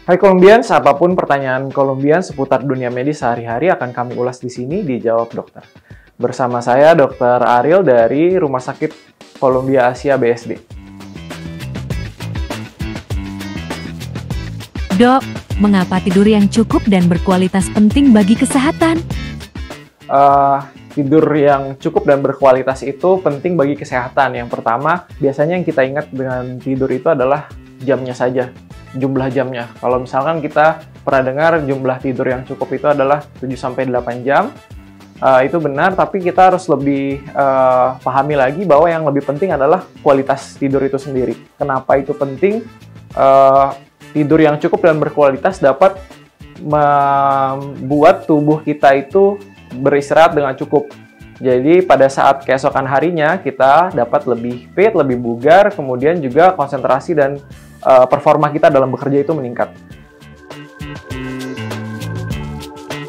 Hai Colombians, apapun pertanyaan Colombians seputar dunia medis sehari-hari akan kami ulas di sini di Jawab Dokter. Bersama saya Dr. Ariel dari Rumah Sakit Columbia Asia BSD. Dok, mengapa tidur yang cukup dan berkualitas penting bagi kesehatan? Tidur yang cukup dan berkualitas itu penting bagi kesehatan. Yang pertama, biasanya yang kita ingat dengan tidur itu adalah jamnya saja. Jumlah jamnya. Kalau misalkan kita pernah dengar jumlah tidur yang cukup itu adalah 7-8 jam, itu benar, tapi kita harus lebih pahami lagi bahwa yang lebih penting adalah kualitas tidur itu sendiri. Kenapa itu penting? Tidur yang cukup dan berkualitas dapat membuat tubuh kita itu beristirahat dengan cukup. Jadi pada saat keesokan harinya kita dapat lebih fit, lebih bugar, kemudian juga konsentrasi dan performa kita dalam bekerja itu meningkat.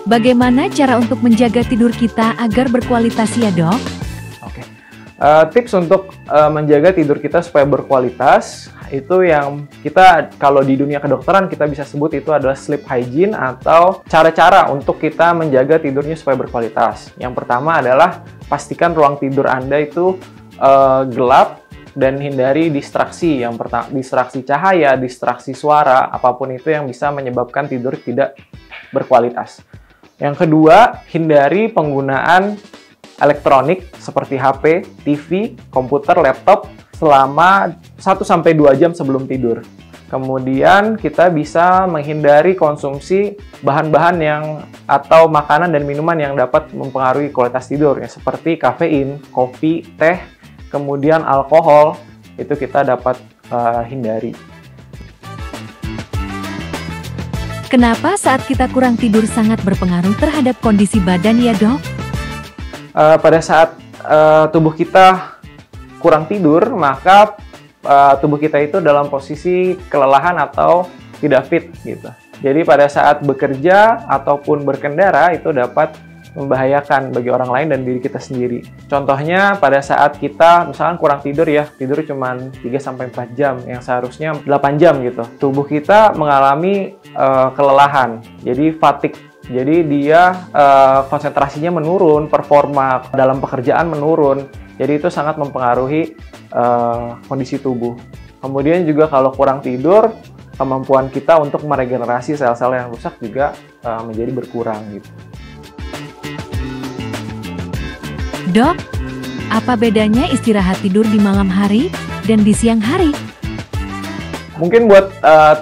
Bagaimana cara untuk menjaga tidur kita agar berkualitas ya dok? Oke. Tips untuk menjaga tidur kita supaya berkualitas itu yang kita kalau di dunia kedokteran kita bisa sebut itu adalah sleep hygiene atau cara-cara untuk kita menjaga tidurnya supaya berkualitas. Yang pertama adalah pastikan ruang tidur Anda itu gelap dan hindari distraksi. Yang pertama, distraksi cahaya, distraksi suara, apapun itu yang bisa menyebabkan tidur tidak berkualitas. Yang kedua, hindari penggunaan elektronik seperti HP, TV, komputer, laptop selama 1-2 jam sebelum tidur. Kemudian kita bisa menghindari konsumsi bahan-bahan atau makanan dan minuman yang dapat mempengaruhi kualitas tidur, ya, seperti kafein, kopi, teh, kemudian alkohol, itu kita dapat hindari. Kenapa saat kita kurang tidur sangat berpengaruh terhadap kondisi badan ya dok? Pada saat tubuh kita kurang tidur, maka tubuh kita itu dalam posisi kelelahan atau tidak fit gitu. Jadi pada saat bekerja ataupun berkendara itu dapat membahayakan bagi orang lain dan diri kita sendiri. Contohnya pada saat kita misalkan kurang tidur ya, tidur cuma 3-4 jam yang seharusnya 8 jam gitu. Tubuh kita mengalami kelelahan, jadi fatigue. Jadi dia konsentrasinya menurun, performa dalam pekerjaan menurun. Jadi itu sangat mempengaruhi kondisi tubuh. Kemudian juga kalau kurang tidur, kemampuan kita untuk meregenerasi sel-sel yang rusak juga menjadi berkurang gitu. Dok, apa bedanya istirahat tidur di malam hari dan di siang hari? Mungkin buat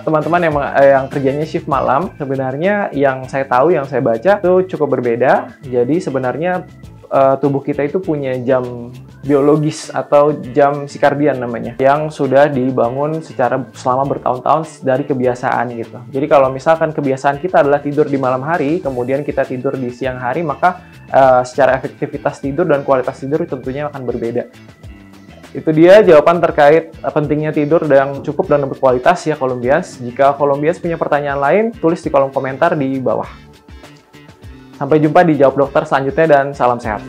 teman-teman yang kerjanya shift malam, sebenarnya yang saya tahu, yang saya baca itu cukup berbeda. Jadi sebenarnya tubuh kita itu punya jam biologis atau jam circadian namanya, yang sudah dibangun selama bertahun-tahun dari kebiasaan gitu. Jadi kalau misalkan kebiasaan kita adalah tidur di malam hari, kemudian kita tidur di siang hari, maka secara efektivitas tidur dan kualitas tidur tentunya akan berbeda. Itu dia jawaban terkait pentingnya tidur yang cukup dan berkualitas ya Colombians. Jika Colombians punya pertanyaan lain, tulis di kolom komentar di bawah. Sampai jumpa di Jawab Dokter selanjutnya dan salam sehat.